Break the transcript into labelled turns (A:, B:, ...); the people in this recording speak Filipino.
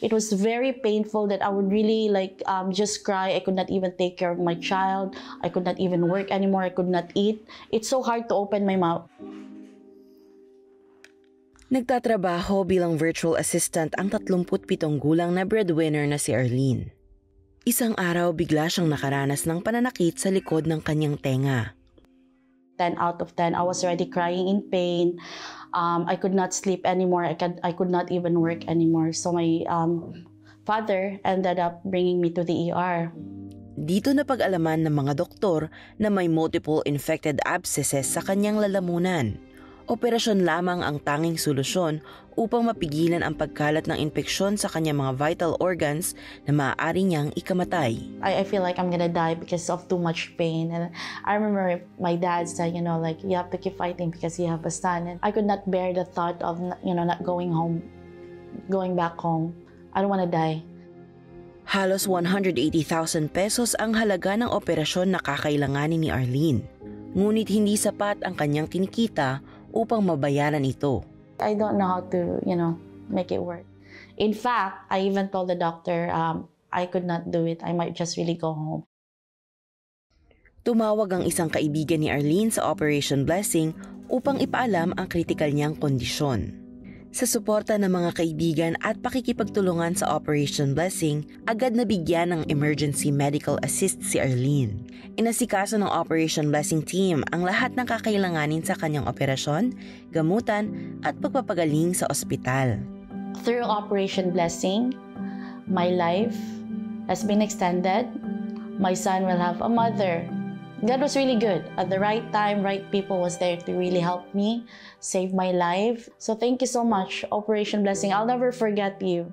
A: It was very painful that I would really just cry. I could not even take care of my child. I could not even work anymore. I could not eat. It's so hard to open my mouth.
B: Nagtatrabaho bilang virtual assistant ang 37 gulang na breadwinner na si Arlene. Isang araw bigla siyang nakaranas ng pananakit sa likod ng kanyang tenga.
A: 10 out of 10, I was already crying in pain. I could not sleep anymore. I could not even work anymore. So my father ended up bringing me to the ER.
B: Dito napag-alaman ng mga doktor na may multiple infected abscesses sa kanyang lalamunan. Operasyon lamang ang tanging solusyon upang mapigilan ang pagkalat ng infeksyon sa kanyang mga vital organs na maaari niyang ikamatay.
A: I feel like I'm gonna die because of too much pain. And I remember my dad said, you have to keep fighting because you have a son. And I could not bear the thought of, not going back home. I don't wanna die.
B: Halos 180,000 pesos ang halaga ng operasyon na kakailanganin ni Arlene. Ngunit hindi sapat ang kanyang kinikita upang mabayaran ito.
A: I don't know how to, make it work. In fact, I even told the doctor I could not do it. I might just really go home.
B: Tumawag ang isang kaibigan ni Arlene sa Operation Blessing upang ipaalam ang kritikal niyang kondisyon. Sa suporta ng mga kaibigan at pakikipagtulungan sa Operation Blessing, agad nabigyan ng emergency medical assist si Arlene. Inasikaso ng Operation Blessing team ang lahat ng kakailanganin sa kanyang operasyon, gamutan at pagpapagaling sa ospital.
A: Through Operation Blessing, my life has been extended. My son will have a mother. God was really good. At the right time, right people was there to really help me, save my life. So thank you so much, Operation Blessing. I'll never forget you.